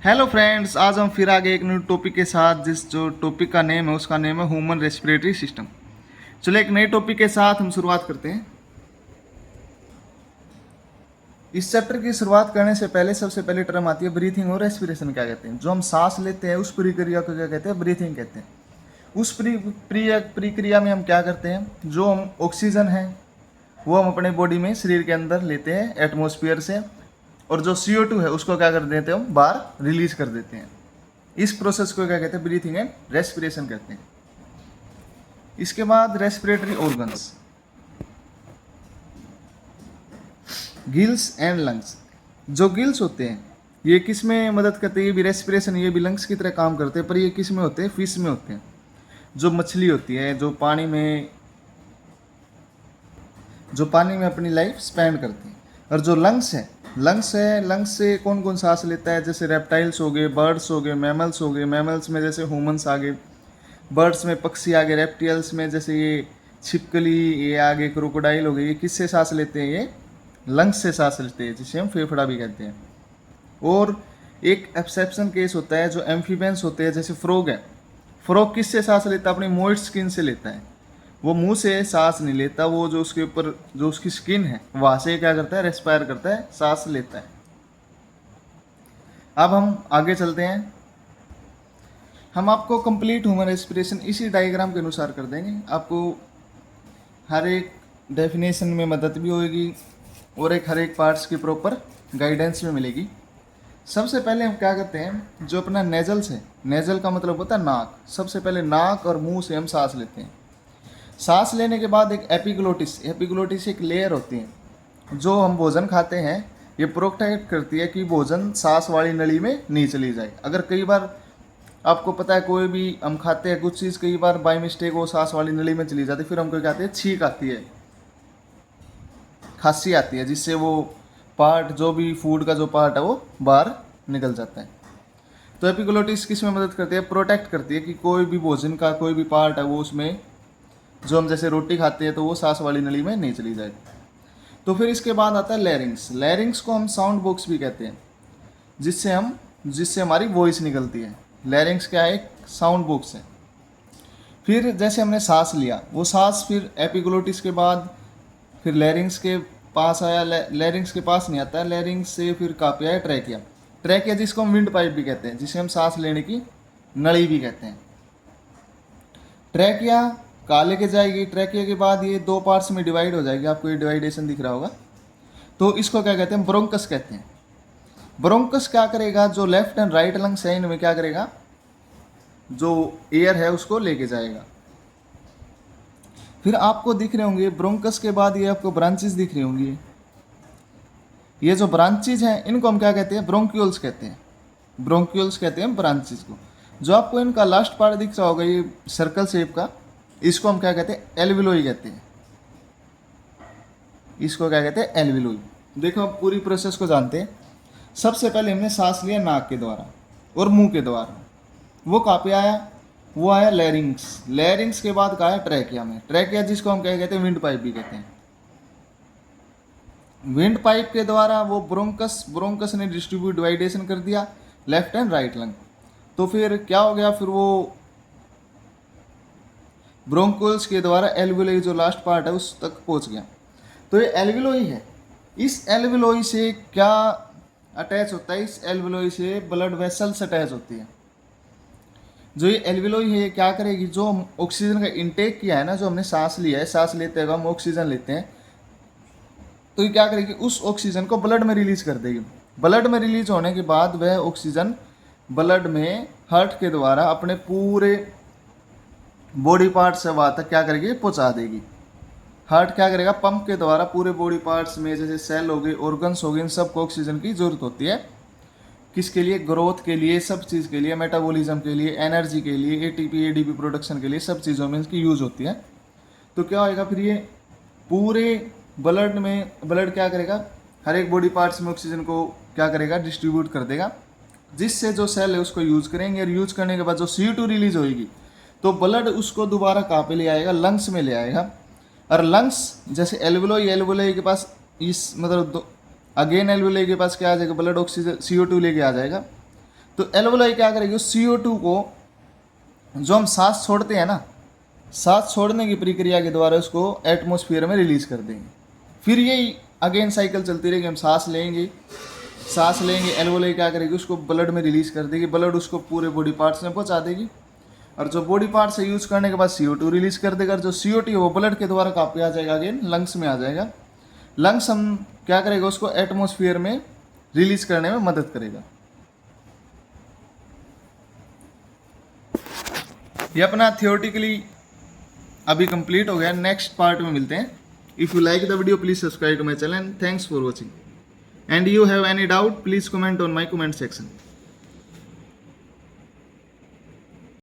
Hello friends, आज हम फिर आगे एक न्यू टॉपिक के साथ। जिस जो टॉपिक का नेम है उसका नेम है ह्यूमन रेस्पिरेटरी सिस्टम। चलो एक नए टॉपिक के साथ हम शुरुआत करते हैं। इस चैप्टर की शुरुआत करने से पहले सबसे पहले टर्म आती है ब्रीथिंग और रेस्पिरेशन। क्या कहते हैं? जो हम सांस लेते हैं उस प्रक्रिया को क्या कहते हैं? ब्रीथिंग कहते हैं। उस प्रक्रिया में हम क्या करते हैं? जो हम ऑक्सीजन है वो हम अपने बॉडी में शरीर के अंदर लेते हैं एटमॉस्फेयर से, और जो CO2 है उसको क्या कर देते हैं? हम बाहर रिलीज कर देते हैं। इस प्रोसेस को क्या कहते हैं? ब्रीथिंग एंड रेस्पिरेशन कहते हैं। इसके बाद respiratory organs, gills and lungs. जो गिल्स होते हैं ये किस में मदद करते हैं? ये भी रेस्पिरेशन, ये भी लंग्स की तरह काम करते हैं, पर ये किस में होते हैं? फिश में होते हैं। जो मछली होती है जो पानी में अपनी लाइफ स्पेंड करती है। और जो लंग्स से कौन कौन सांस लेता है? जैसे रेप्टाइल्स हो गए, बर्ड्स हो गए, मैमल्स हो गए। मैमल्स में जैसे ह्यूमंस आ गए, बर्ड्स में पक्षी आ गए, रेप्टिल्स में जैसे ये छिपकली, ये आगे क्रोकोडाइल हो गए। ये किससे सांस लेते हैं? ये लंग्स से सांस लेते हैं, जिसे हम फेफड़ा भी कहते हैं। और एक एक्सेप्शन केस होता है जो एम्फीबियंस होते हैं, जैसे फ्रॉग है। फ्रॉग किससे सांस लेता है? अपनी मॉइस्ट स्किन से लेता है। वो मुंह से सांस नहीं लेता, वो जो उसके ऊपर जो उसकी स्किन है वहां से क्या करता है? रेस्पायर करता है, सांस लेता है। अब हम आगे चलते हैं। हम आपको कंप्लीट ह्यूमन रेस्पिरेशन इसी डायग्राम के अनुसार कर देंगे। आपको हर एक डेफिनेशन में मदद भी होगी और हर एक पार्ट्स की प्रॉपर गाइडेंस भी मिलेगी। सबसे पहले हम क्या करते हैं? जो अपना नेजल्स है, नेजल का मतलब होता है नाक। सबसे पहले नाक और मुंह से हम सांस लेते हैं। सांस लेने के बाद एक एपिग्लोटिस एक लेयर होती है। जो हम भोजन खाते हैं ये प्रोटेक्ट करती है कि भोजन सांस वाली नली में नहीं चली जाए। अगर कई बार आपको पता है कोई भी हम खाते हैं कुछ चीज़, कई बार बाय मिस्टेक वो सांस वाली नली में चली जाती है, फिर हमको क्या आती है? छींक आती है, खांसी आती है, जिससे वो पार्ट, जो भी फूड का जो पार्ट है वो बाहर निकल जाता है। तो एपिग्लोटिस किस में मदद करती है? प्रोटेक्ट करती है कि कोई भी भोजन का कोई भी पार्ट है वो उसमें, जो हम जैसे रोटी खाते हैं तो वो सांस वाली नली में नहीं चली जाए। तो फिर इसके बाद आता है लैरिंग्स। लैरिंग्स को हम साउंड बॉक्स भी कहते हैं, जिससे हमारी वॉइस निकलती है। लैरिंग्स क्या है? एक साउंड बॉक्स है। फिर जैसे हमने सांस लिया, वो सांस फिर एपिग्लोटिस के बाद फिर लैरिंग्स के पास आया। लैरिंग्स के पास नहीं आता है, लैरिंग्स से फिर कहाँ पे आया? ट्रैकिया। ट्रैकिया जिसको हम विंड पाइप भी कहते हैं, जिसे हम सांस लेने की नली भी कहते हैं। ट्रैकिया कहाँ लेके जाएगी? ट्रैकिया के बाद ये दो पार्ट्स में डिवाइड हो जाएगी। आपको ये डिवाइडेशन दिख रहा होगा। तो इसको क्या कहते हैं? ब्रोंकस कहते हैं। ब्रोंकस क्या करेगा? जो लेफ्ट एंड राइट लंग्स है इनमें क्या करेगा? जो एयर है उसको लेके जाएगा। फिर आपको दिख रहे होंगे ब्रोंकस के बाद ये आपको ब्रांचेस दिख रही होंगी। ये जो ब्रांचेज हैं इनको हम क्या कहते हैं? ब्रोंक्यूल्स कहते हैं। ब्रोंक्यूल्स कहते हैं ब्रांचेज को। जो आपको इनका लास्ट पार्ट दिख रहा होगा ये सर्कल शेप का, इसको हम क्या कहते हैं? एल्विलोई कहते हैं। इसको क्या कहते हैं? एल्विलोई। देखो अब पूरी प्रोसेस को जानते हैं। सबसे पहले हमने सांस लिया नाक के द्वारा और मुंह के द्वारा। वो कहाँ पे आया? वो आया लैरिंग्स। लैरिंग्स के बाद कहा है? ट्रैकिया में। ट्रैकिया जिसको हम क्या कहते हैं? विंड पाइप भी कहते हैं। विंड पाइप के द्वारा वो ब्रोंकस ने डिस्ट्रीब्यूट डिवाइडेशन कर दिया लेफ्ट एंड राइट लंग। तो फिर क्या हो गया? फिर वो ब्रोंकोल्स के द्वारा एल्विलोई जो लास्ट पार्ट है उस तक पहुंच गया। तो ये एल्विलोई है। इस एल्विलोई से क्या अटैच होता है? इस एल्विलोई से ब्लड वेसल्स अटैच होती है। जो ये एल्विलोई है ये क्या करेगी? जो हम ऑक्सीजन का इंटेक किया है ना, जो हमने सांस लिया है, सांस लेते हुए हम ऑक्सीजन लेते हैं, तो ये क्या करेगी? उस ऑक्सीजन को ब्लड में रिलीज कर देगी। ब्लड में रिलीज होने के बाद वह ऑक्सीजन ब्लड में हार्ट के द्वारा अपने पूरे बॉडी पार्ट से वहाँ तक क्या करेगी? पहुँचा देगी। हार्ट क्या करेगा? पंप के द्वारा पूरे बॉडी पार्ट्स में, जैसे सेल हो गए, ऑर्गन्स हो गए, इन सबको ऑक्सीजन की जरूरत होती है। किसके लिए? ग्रोथ के लिए, सब चीज़ के लिए, मेटाबॉलिज्म के लिए, एनर्जी के लिए, एटीपी एडीपी प्रोडक्शन के लिए, सब चीज़ों में इसकी यूज़ होती है। तो क्या होएगा फिर? ये पूरे ब्लड क्या करेगा? हर एक बॉडी पार्ट्स में ऑक्सीजन को क्या करेगा? डिस्ट्रीब्यूट कर देगा, जिससे जो सेल है उसको यूज़ करेंगे। और यूज़ करने के बाद जो CO2 रिलीज होगी तो ब्लड उसको दोबारा कहाँ पे ले आएगा? लंग्स में ले आएगा। और लंग्स जैसे एल्विलोई के पास इस मतलब अगेन एल्वियोलाई के पास क्या आ जाएगा? ब्लड ऑक्सीजन CO2 लेके आ जाएगा। तो एल्वोलाई क्या करेगी, CO2 को जो हम सांस छोड़ते हैं ना, सांस छोड़ने की प्रक्रिया के द्वारा उसको एटमॉस्फेयर में रिलीज कर देंगे। फिर यही अगेन साइकिल चलती रहेगी, हम सांस लेंगे, एल्वोलाई क्या करेगी, उसको ब्लड में रिलीज कर देगी, ब्लड उसको पूरे बॉडी पार्ट्स में पहुंचा देगी, और जो बॉडी पार्ट से यूज करने के बाद CO2 रिलीज कर देगा। जो CO2 है वो ब्लड के द्वारा कहाँ पे आ जाएगा, अगेन लंग्स में आ जाएगा। लंग्स हम क्या करेगा, उसको एटमॉस्फेयर में रिलीज करने में मदद करेगा। ये अपना थियोरेटिकली अभी कंप्लीट हो गया। नेक्स्ट पार्ट में मिलते हैं। If you like the video please subscribe to my channel. Thanks for watching and you have any doubt please comment on my comment section.